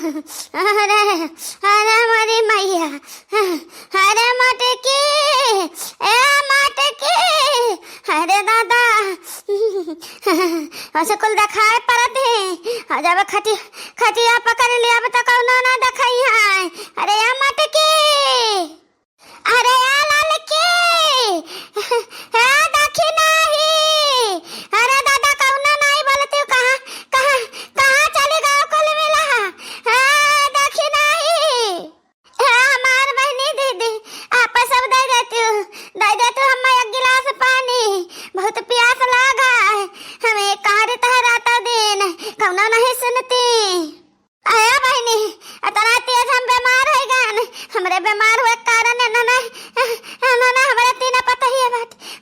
अरे अरे हमारी मैया, अरे मटकी, ए मटकी, अरे दादा ऐसे कुल दिखाए पड़ते हैं। जब खटिया पकड़ लिया अब तो कौनो ना दिखाई है। अरे या मटकी, अरे या ललकी, देखी नहीं। अरे दादा कौनो नहीं बोलती, कहाँ कहाँ कहाँ चली गए कुल मिला, देखी नहीं। हमार बहनी दीदी आप सब दे देती हूँ, हमें एक गिलास पानी, बहुत प्यास लगा है हमें। कार तहराता दिन कौनो नहीं सुनती। आया बहनी इतना तेज हम बीमार हो गए। हमरे बीमार हुए कारण ना हमारे तीन पता ही है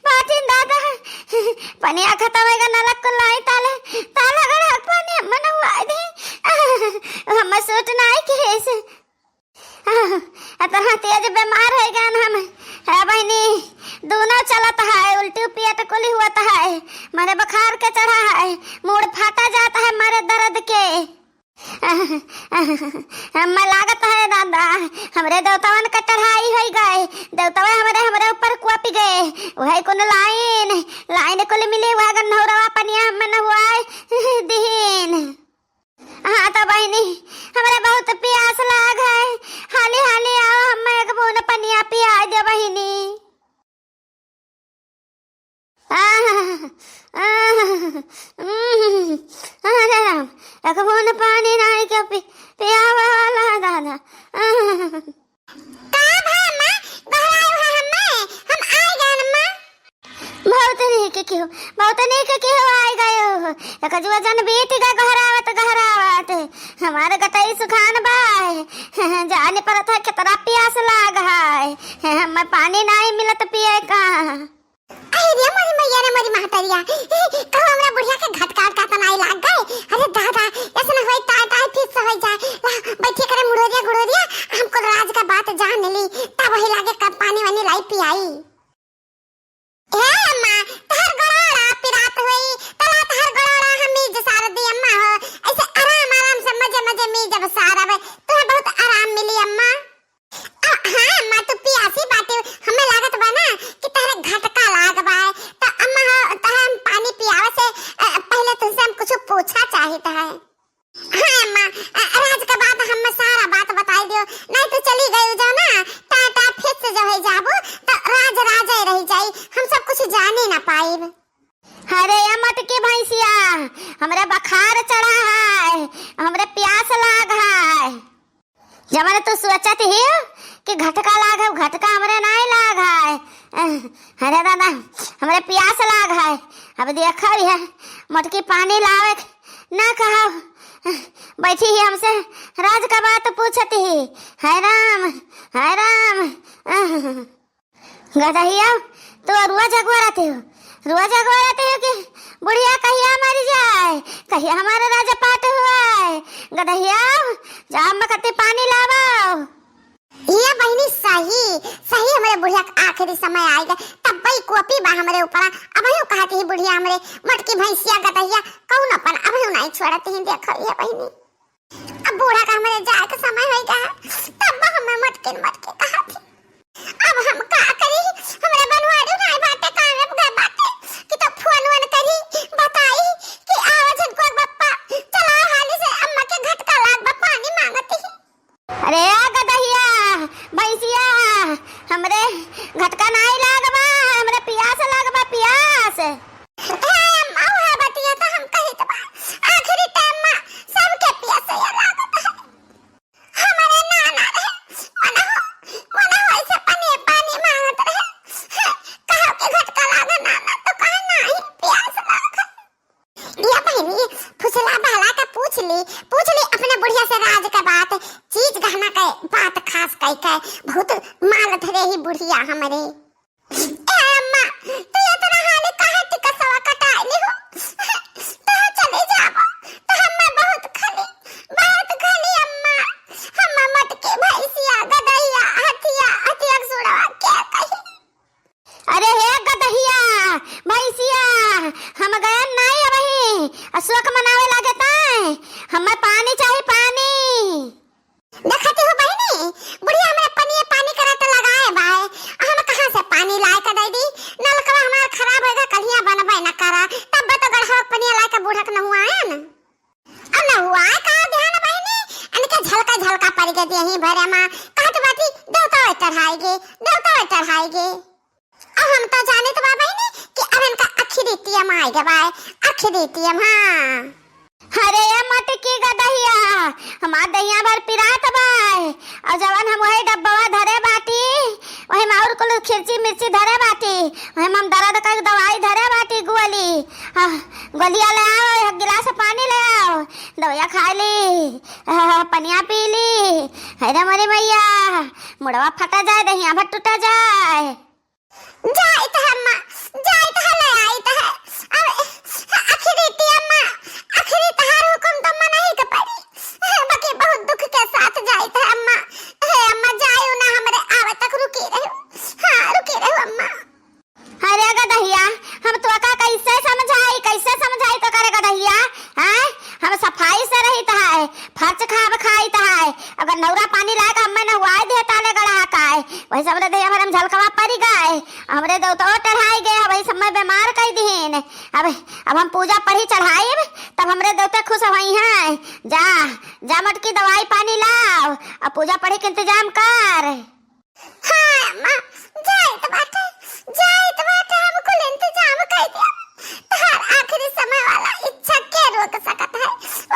बात दादा पनिया खत्म होगा नलक को लाई ताले ताला गड़ा पानी मन हुआ दे हम सूट नहीं केस इतना तेज बीमार हो गए हम। है बहनी दोनों चलता है, उल्टी पियत कुली हुआ है, मारे बुखार के चढ़ा है, मूड फाटा जाता है मारे दर्द के। हमें लागत है दादा हमरे देवतावन का चढ़ाई हो गए, देवतावा हमरे ऊपर कुआपी गए। वही कौन लाइन कुल मिली वह गन्नौरवा पनिया में न हुआ दीन। हाँ तो बहनी हमारे बहुत प्यास लाग है, हाली हाली आओ हम एक बूंद पनिया पिया दे बहनी। एक बूंद पानी नहीं क्यों पिया वाला दादा। बहुत नहीं के क्यों आए गए हो। एक जुआ जन बीत गए घहरावत हमारे गटई सुखान बाय जाने पर था कितना प्यास लाग है, हमें पानी नहीं मिलत पिए का। अरे मोरी मैया रे मोरी महतरिया कहो हमरा बुढ़िया के घटका का नहीं लाग गए। अरे दादा ऐसा होई ताई ठीक से हो जाए, बैठे करे मुड़ोरिया हमको राज का बात जान ली तब वही लागे कब पानी वानी लाई पियाई। ए अम्मा तहर गड़ाड़ा पिरात होई तला तहर गड़ाड़ा हम मीज सार दी अम्मा हो, ऐसे आराम से मजे में जब सारा वे तो बहुत आराम मिली अम्मा। हां अम्मा तू पियासी बाटे हमें लागत बा ना कि तहरे घटका लाग बा तो अम्मा तहर पानी पियावे से पहले तुझसे हम कुछ पूछा चाहिए है। हां अम्मा राज का बात हम सारा बात बताई दियो, नहीं तो चली गई जो ना टा फिर से जो है जाबू तो राज रह जाई, हम सब कुछ जाने ना पाइब। अरे मत के भैंसिया हमरे बुखार चढ़ा है, हमरे प्यास लाग है। जमाने तो सोचत ही कि घटका लाग है, घटका हमरे नहीं लाग है। अरे दादा हमरे प्यास लाग है, अब देखा है मटकी पानी लावे ना कहा बैठी ही हमसे राज का बात पूछती ही। हाय राम गदहिया तो रुआ जगवाते हो कि बुढ़िया कहिया मर जाए, कहिया हमारा राजा पाट हुआ है। गदहिया जा मकते पानी लावाओ। ये बहनी सही हमारे बुढ़िया का आखिरी समय आएगा तब भाई कोपी बा हमारे ऊपर। अब यूं कहती ही बुढ़िया हमरे मटकी भैंसिया गदहिया कौन अपन अब यूं नहीं छोड़ती ही। देखो ये बहनी अब बूढ़ा का हमारे जाए का समय होगा तब हमें मटके कहा थी। अब हम का करी हमरे बनवाड़ी नहीं बातें कान में गए बातें कि तो फोन करी बताई कि आवाज को बप्पा चला हाली से अम्मा के घटका लाग बा पानी मांगती ही। अरे गदहिया भैंसिया हमरे घटका नहीं लागबा, हमरे प्यास लागबा प्यास। अम्मा है बतिया तो हम कही तो आखिरी टाइम में सबके प्यास या लागत है। हमारे नाना रहे वना ऐसे पानी मांगत रहे कहो के घटका लागा नाना तो कहा नहीं प्यास लागा। ये बहनी फुसला बहला का पूछ ली अपने बुढ़िया से राज का बात चीज गहना का बात खास कह बहुत माल धरे ही बुढ़िया हमारे। ए अम्मा तू इतना हाल काहे टिका सवा कटाई हो तो चले जाबो तो हम बहुत खली अम्मा हम मटके भैंसिया गदहिया हथिया सुड़ा क्या कही। अरे हे गदहिया भैंसिया हम गए नहीं अबही अशोक मनावे लागता है, हमें पानी चाहिए पानी। बारी के यही भरे मां काट बाटी देवता चढ़ाएगे अब हम तो जाने तो बाबा ही नहीं कि अब इनका अखी देती है मां के भाई अखी देती है हां। अरे ये मत की गदहिया हमार दहिया भर पिरात बाय और जवन हम वही डब्बवा धरे बाटी वही माउर कुल खिरची मिर्ची धरे बाटी वही हम दर्द का दवाई धरे बाटी गोली गोलियां ले आओ एक गिलास पानी ले आओ दवाइयां खा ली पनिया पी ली। अरे मोरी मैया मुड़वा फटा जाए दहिया भर टूटा जाए जाए तो अम्मा जाए तो ले आई तो अब अखी देती अम्मा आखिरी तहार हुकुम तो मना ही के पड़ी बाकी बहुत दुख के साथ जाई थे अम्मा हे अम्मा जायो ना हमरे आवे तक रुकी रहो हां रुकी रहो अम्मा। अरे गदहिया हम तो का कैसे समझाई तो करे गदहिया हैं हम सफाई से रहित है फर्च खाई है अगर नौरा पानी लाएगा हम ना हुआ दे ताले गड़ा का है वही सबरे दे हम झलकवा पड़ी गए हमरे दो तो चढ़ाई गए वही समय बीमार कई दिन अब हम पूजा पढ़ी चढ़ाई तब हमरे देवता खुश होई हैं जा मटकी दवाई पानी लाओ अब पूजा पढ़ी के इंतजाम कर। हां अम्मा जाए तो बात हम कुल इंतजाम कर दिया हर आखिरी समय वाला इच्छा के रोक सकत है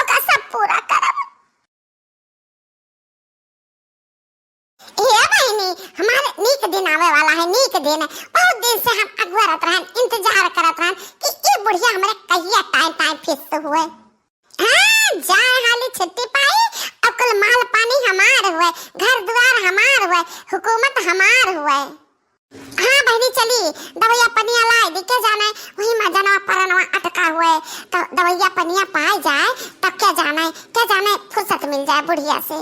ओका सब पूरा करब। ये बहनी हमारे नीक दिन आवे वाला है नीक दिन बहुत दिन से हम अगवरत रहन इंतजार करत रहन कि ये बुढ़िया हमरे कहिया टाइम फिक्स हुए हां जाए हाली छुट्टी पाई अब कुल माल पानी हमार हुए घर द्वार हमार हुए हुकूमत हमार हुए। हां बहनी चली दवाइया पनिया लाई दिखे जाना वही मजना परनवा अटका हुए तो दवाइया पनिया पाए जाए तब क्या जाना फुर्सत मिल जाए बुढ़िया से।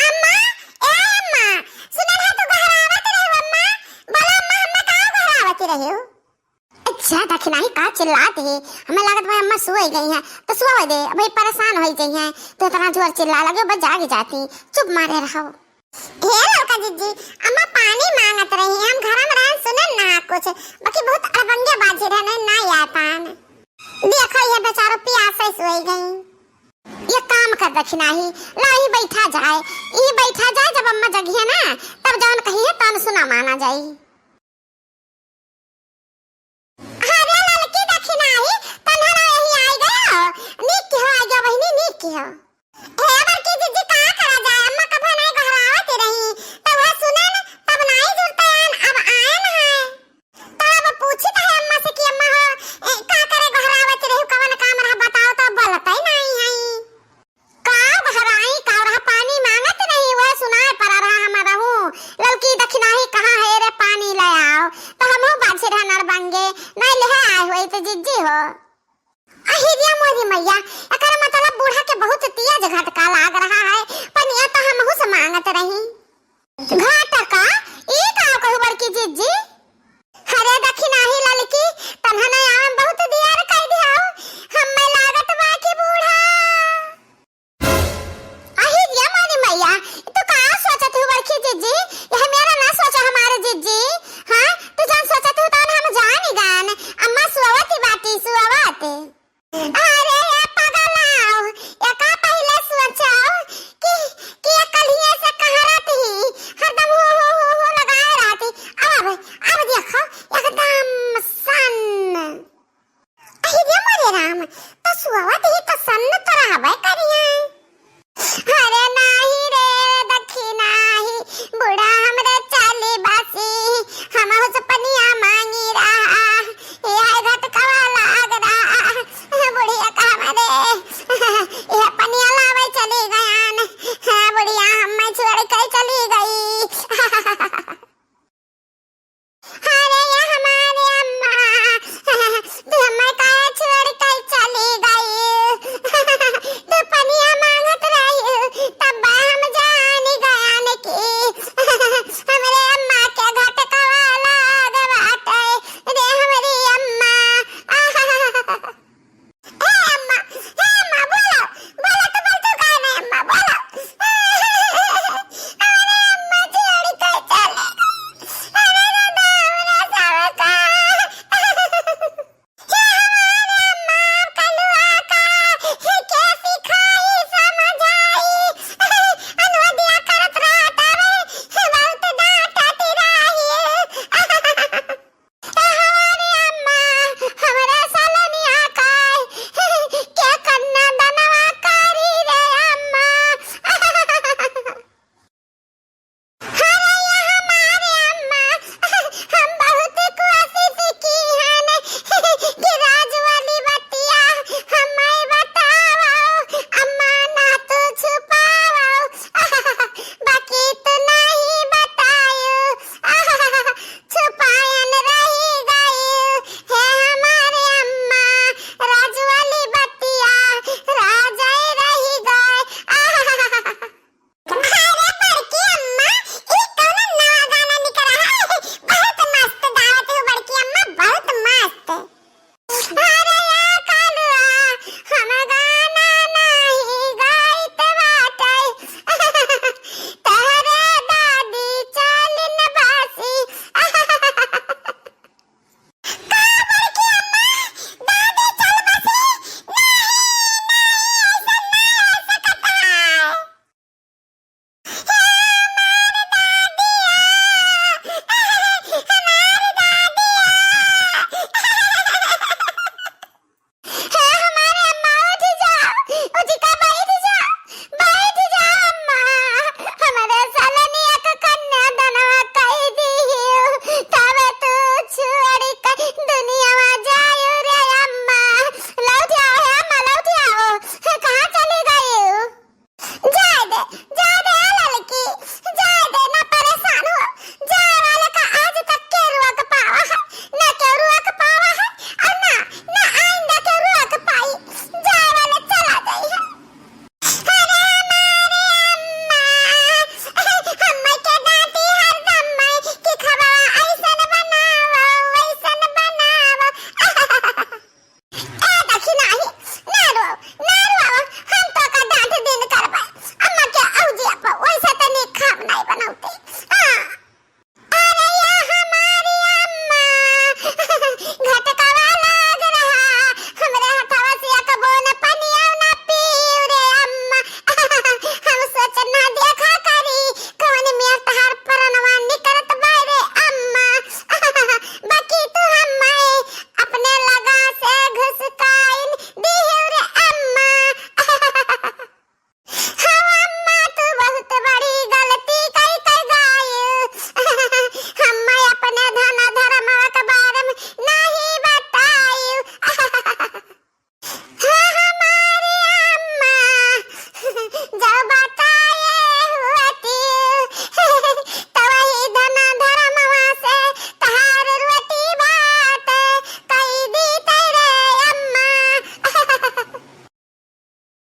अम्मा ए अम्मा सुना है तो घर आवत रहो अम्मा बोला अम्मा हम का घर आवत रहो अच्छा दखना ही का चिल्लात है हमें लागत भाई अम्मा सोई गई हैं तो सोए दे भाई परेशान हो गई हैं तो इतना जोर चिल्ला लगे बस जाग जाती चुप मारे रहो। हे लड़का जीजी अम्मा पानी मांगत रही हम घर में रह सुनन ना कुछ बाकी बहुत अड़बंगे बाजी रहने ना यातान देखो ये बेचारो प्यासे सोई गई ये काम कर दखना ही लाई बैठा जाए जब अम्मा जगी है ना तब जौन कही है तन सुना माना जाई। मैया एकर मतलब बूढ़ा के बहुत तेज झटका लाग रहा है पनिया तो हमहु से मांगत रही घाटका ई का कहू बड़की जीजी हरे दखिना ही ललकी तन्हना आम बहुत दियार कह दियाओ हम्मे लागत बाकी बूढ़ा अहि दिया मानी मैया तू का सोचत हो बड़की जीजी यह मेरा ना सोचा हमारे जीजी हां तू जान सोचत हो तो हम जानी गान अम्मा सुवती बाटी सुवत